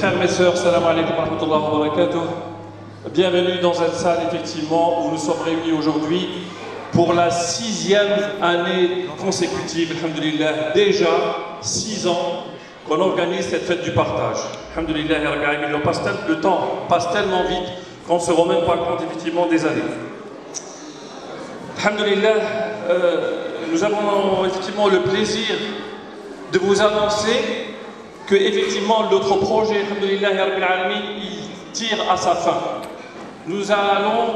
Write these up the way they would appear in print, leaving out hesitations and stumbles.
frères, mes sœurs, salam alaikum wa rahmatullahi wa barakatuh. Bienvenue dans cette salle, effectivement, où nous sommes réunis aujourd'hui pour la 6e année consécutive, alhamdulillah, déjà 6 ans qu'on organise cette fête du partage. Alhamdulillah, le temps passe tellement vite qu'on ne se rend même pas compte, effectivement, des années. Alhamdulillah, nous avons effectivement le plaisir de vous annoncer que effectivement notre projet, alhamdulillah, il tire à sa fin. Nous allons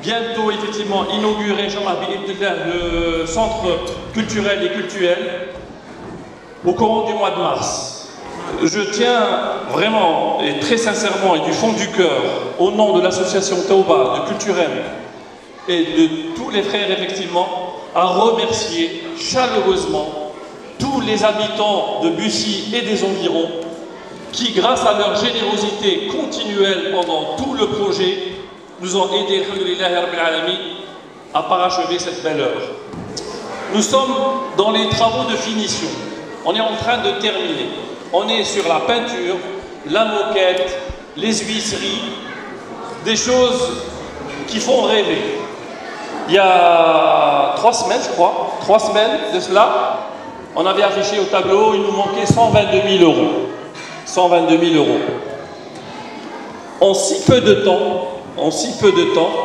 bientôt effectivement inaugurer le centre culturel et cultuel au courant du mois de mars. Je tiens vraiment et très sincèrement et du fond du cœur, au nom de l'association Tawba, de Culturel et de tous les frères effectivement, à remercier chaleureusement tous les habitants de Bussy et des environs qui, grâce à leur générosité continuelle pendant tout le projet, nous ont aidés à parachever cette belle œuvre. Nous sommes dans les travaux de finition. On est en train de terminer. On est sur la peinture, la moquette, les huisseries, des choses qui font rêver. Il y a 3 semaines, je crois, 3 semaines de cela, on avait affiché au tableau, il nous manquait 122 000 euros. 122 000 euros. En si peu de temps,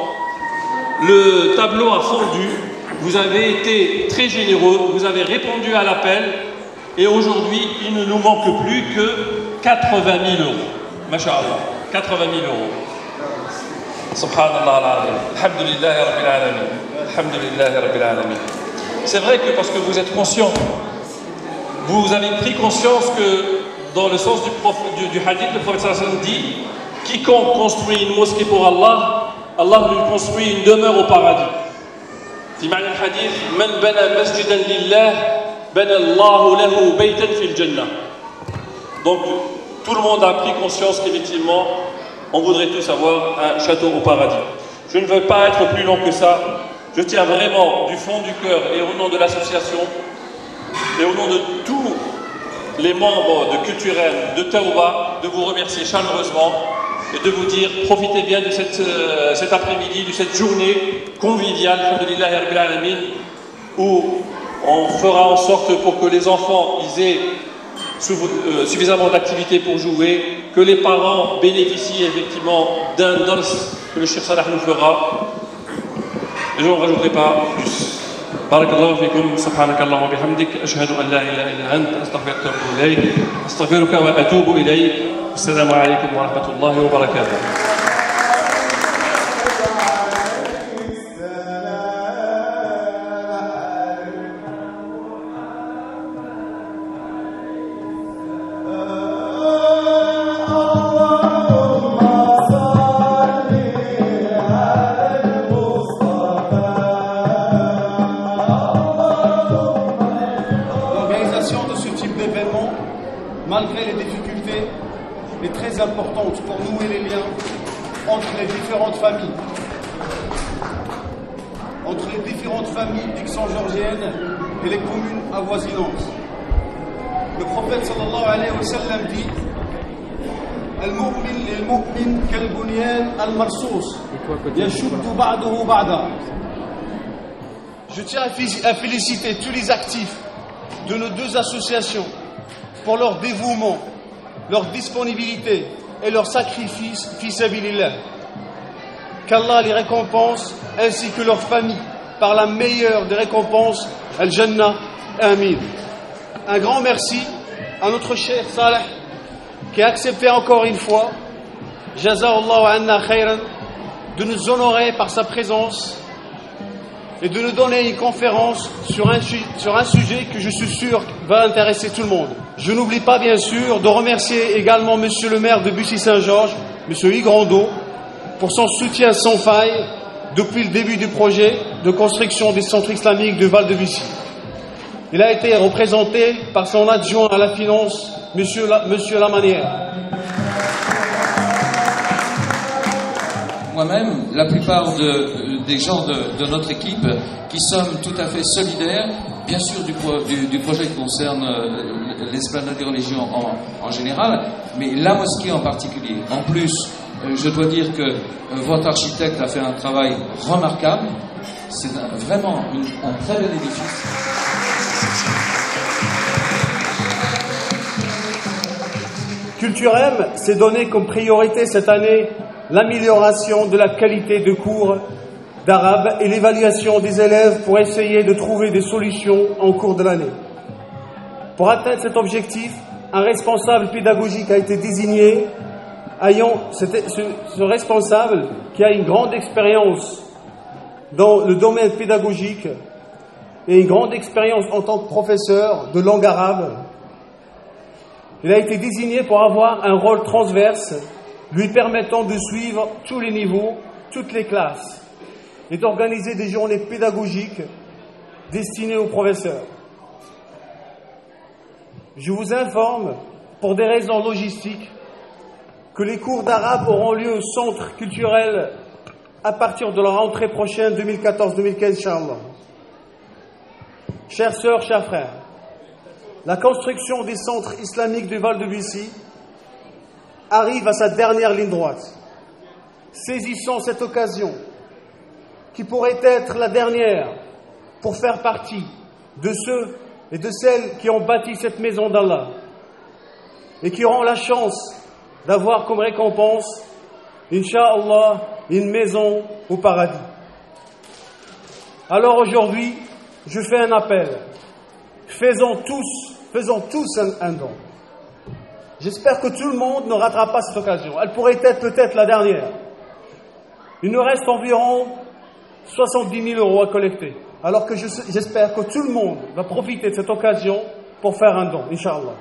le tableau a fondu. Vous avez été très généreux, vous avez répondu à l'appel, et aujourd'hui, il ne nous manque plus que 80 000 euros. Masha'Allah, 80 000 euros. Subhanallah al-Azim. Alhamdulillah Rabbil Alamin. Alhamdulillah Rabbil Alamin. C'est vrai que parce que vous êtes conscient, vous avez pris conscience que dans le sens du hadith, le prophète sallallahu alayhi wa sallam dit « Quiconque construit une mosquée pour Allah, Allah lui construit une demeure au paradis. » في معنى الحديث من بنى مسجدا لله بنى الله له بيتا في الجنة. Donc tout le monde a pris conscience qu'effectivement on voudrait tous avoir un château au paradis. Je ne veux pas être plus long que ça. Je tiens vraiment du fond du cœur et au nom de l'association et au nom de tous les membres de Culturel, de Tawba, de vous remercier chaleureusement et de vous dire profitez bien de cet après-midi, de cette journée conviviale, alhamdulillah rabbil alamin, où on fera en sorte pour que les enfants ils aient suffisamment d'activités pour jouer, que les parents bénéficient effectivement d'un dars que le Cheikh Salah nous fera. Et je n'en rajouterai pas plus. Barakallahu fikum, subhanakallah wa bihamdik, ashhadu an la ilaha illa ant, astaghfiruka wa atubu ilayk, astaghfiruka wa atubu ilayk. Assalamu alaykum wa rahmatullahi wa barakatuh. Malgré les difficultés, est très importante pour nouer les liens entre les différentes familles. Entre les différentes familles d'Aix-en-Georgienne et les communes avoisinantes. Le prophète sallallahu alayhi wa sallam dit Al-mu'min lil-mu'min kal-bunyan al-marsous yashuddu ba'dahu ba'da. Je tiens à féliciter tous les actifs de nos 2 associations pour leur dévouement, leur disponibilité et leur sacrifice fi sabilillah. Qu'Allah les récompense ainsi que leurs familles par la meilleure des récompenses, Al-Jannah, Amin. Un grand merci à notre cher Saleh qui a accepté encore une fois, Jaza'allahu anna khayran, de nous honorer par sa présence et de nous donner une conférence sur un sujet que je suis sûr va intéresser tout le monde. Je n'oublie pas bien sûr de remercier également Monsieur le maire de Bussy-Saint-Georges, Monsieur Yves Grandot, pour son soutien sans faille depuis le début du projet de construction du centre islamique de Val-de-Bussy. Il a été représenté par son adjoint à la finance, Monsieur Lamanière. moi-même, la plupart des gens de notre équipe, qui sommes tout à fait solidaires, bien sûr du projet qui concerne l'esplanade des religions en général, mais la mosquée en particulier. En plus, je dois dire que votre architecte a fait un travail remarquable. C'est vraiment un très bel édifice. Culture M s'est donné comme priorité cette année l'amélioration de la qualité de cours d'arabe et l'évaluation des élèves pour essayer de trouver des solutions en cours de l'année. Pour atteindre cet objectif, un responsable pédagogique a été désigné. Ce responsable qui a une grande expérience dans le domaine pédagogique et une grande expérience en tant que professeur de langue arabe, il a été désigné pour avoir un rôle transverse, lui permettant de suivre tous les niveaux, toutes les classes, et d'organiser des journées pédagogiques destinées aux professeurs. Je vous informe, pour des raisons logistiques, que les cours d'arabe auront lieu au centre culturel à partir de la rentrée prochaine 2014-2015, Inch'Allah. Chères sœurs, chers frères, la construction des centres islamiques du Val de Bussy arrive à sa dernière ligne droite. Saisissons cette occasion, qui pourrait être la dernière, pour faire partie de ceux et de celles qui ont bâti cette maison d'Allah et qui auront la chance d'avoir comme récompense, Inch'Allah, une maison au paradis. Alors aujourd'hui, je fais un appel. Faisons tous un don. J'espère que tout le monde ne ratera pas cette occasion. Elle pourrait être peut-être la dernière. Il nous reste environ 70 000 € à collecter. Alors que j'espère que tout le monde va profiter de cette occasion pour faire un don, Inch'Allah.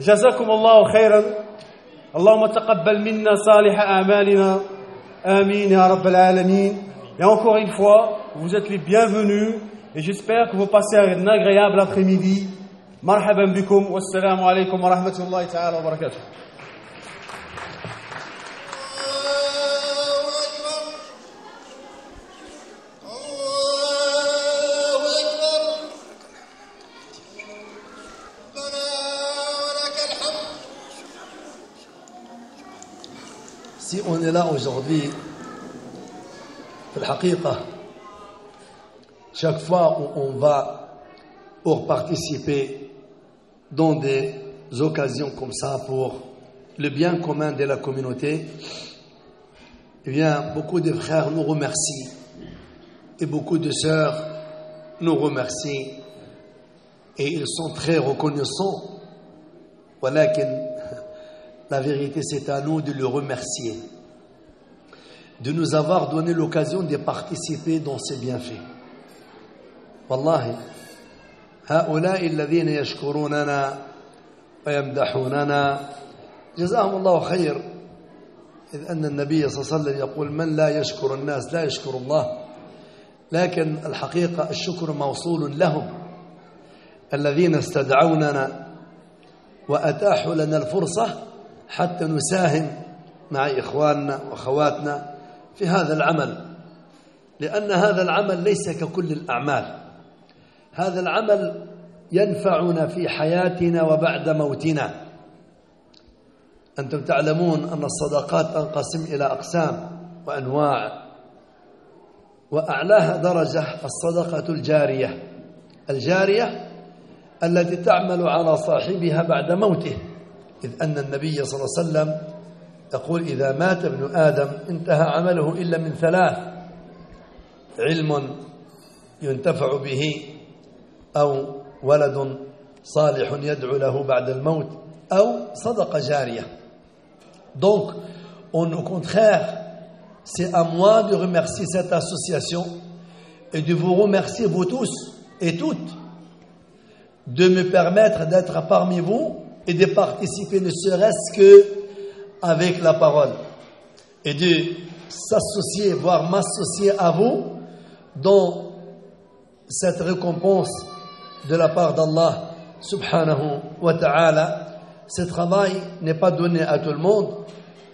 Jazakum Allahu khairan. Allahumma taqabbal minna salih a'malina. Amin ya Rabbal Alamin. Et encore une fois, vous êtes les bienvenus et j'espère que vous passez un agréable après-midi. Marhaban bikum. Wassalamu alaikum wa rahmatullahi ta'ala wa barakatuh. Si on est là aujourd'hui, chaque fois où on va pour participer dans des occasions comme ça pour le bien commun de la communauté, eh bien, beaucoup de frères nous remercient et beaucoup de sœurs nous remercient et ils sont très reconnaissants. Walakin, la vérité, c'est à nous de le remercier, de nous avoir donné l'occasion de participer dans ces bienfaits. Wallahi, هؤلاء الذين يشكروننا ويمدحوننا جزاهم الله خير، إذ أن النبي صلى الله عليه وسلم يقول من لا يشكر الناس لا يشكر الله. لكن الحقيقة الشكر موصول لهم الذين استدعوننا وأتاحوا لنا الفرصة حتى نساهم مع إخواننا وأخواتنا في هذا العمل، لأن هذا العمل ليس ككل الأعمال. هذا العمل ينفعنا في حياتنا وبعد موتنا. أنتم تعلمون أن الصدقات تنقسم إلى أقسام وأنواع، وأعلاها درجة الصدقة الجارية. الجارية التي تعمل على صاحبها بعد موته، إذ أن النبي صلى الله عليه وسلم يقول إذا مات ابن آدم انتهى عمله إلا من ثلاث: علم ينتفع به، أو ولد صالح يدعو له بعد الموت، أو صدقة جارية. Donc, au contraire, c'est à moi de remercier cette association et de vous remercier vous tous et toutes de me permettre d'être parmi vous et de participer ne serait-ce que avec la parole et de s'associer, voire m'associer à vous dans cette récompense de la part d'Allah subhanahu wa ta'ala. Ce travail n'est pas donné à tout le monde,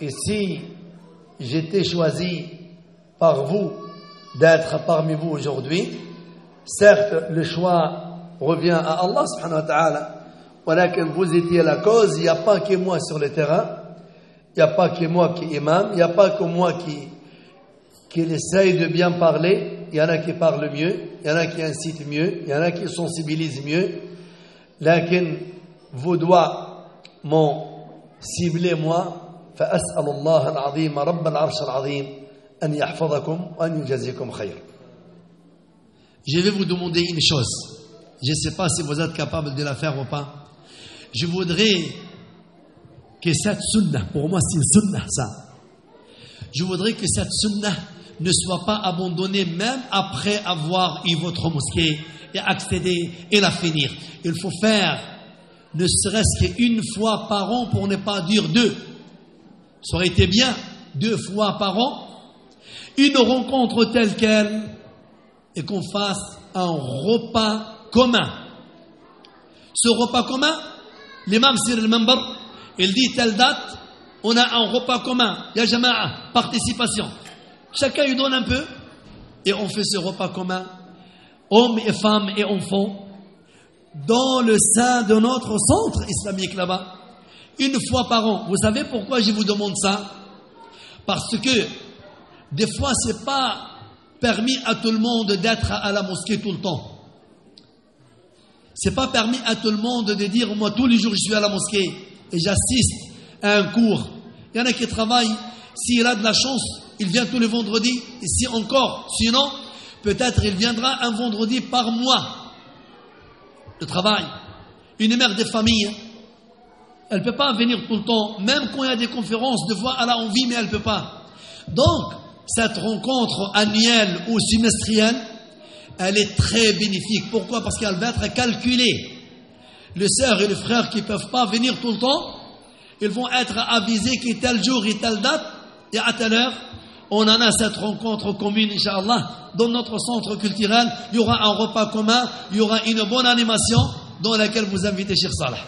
et si j'étais choisi par vous d'être parmi vous aujourd'hui. Certes, le choix revient à Allah subhanahu wa ta'ala. Voilà que vous étiez la cause. Il n'y a pas que moi sur le terrain. Il n'y a pas que moi qui imam. Il n'y a pas que moi qui essaye de bien parler. Il y en a qui parlent mieux. Il y en a qui incitent mieux. Il y en a qui sensibilisent mieux. Lakin vos doigts m'ont ciblé moi. فأسأل الله العظيم رب العرش العظيم أن يحفظكم وأن يجازيكم خير. Je vais vous demander une chose. Je ne sais pas si vous êtes capable de la faire ou pas. Je voudrais que cette sunnah, pour moi c'est une sunnah ça. Je voudrais que cette sunnah ne soit pas abandonnée même après avoir eu votre mosquée et accéder et la finir. Il faut faire ne serait-ce qu'une fois par an pour ne pas dire deux. Ça aurait été bien 2 fois par an, une rencontre telle quelle et qu'on fasse un repas commun. Ce repas commun, l'imam sur le membre, il dit telle date, on a un repas commun. Ya jama'a, participation. Chacun lui donne un peu et on fait ce repas commun, hommes et femmes et enfants, dans le sein de notre centre islamique là-bas. Une fois par an. Vous savez pourquoi je vous demande ça? Parce que des fois c'est pas permis à tout le monde d'être à la mosquée tout le temps. C'est pas permis à tout le monde de dire moi tous les jours je suis à la mosquée et j'assiste à un cours. Il y en a qui travaillent, s'il a de la chance, il vient tous les vendredis, et si encore, sinon, peut-être il viendra un vendredi par mois. Le travail. Une mère de famille, elle ne peut pas venir tout le temps, même quand il y a des conférences, de fois elle a envie, mais elle ne peut pas. Donc, cette rencontre annuelle ou semestrielle, elle est très bénéfique. Pourquoi? Parce qu'elle va être calculée. Les sœurs et les frères qui ne peuvent pas venir tout le temps, ils vont être avisés que tel jour et telle date, et à telle heure, on en a cette rencontre commune, Inch'Allah, dans notre centre culturel. Il y aura un repas commun, il y aura une bonne animation dans laquelle vous invitez Cheikh Salah.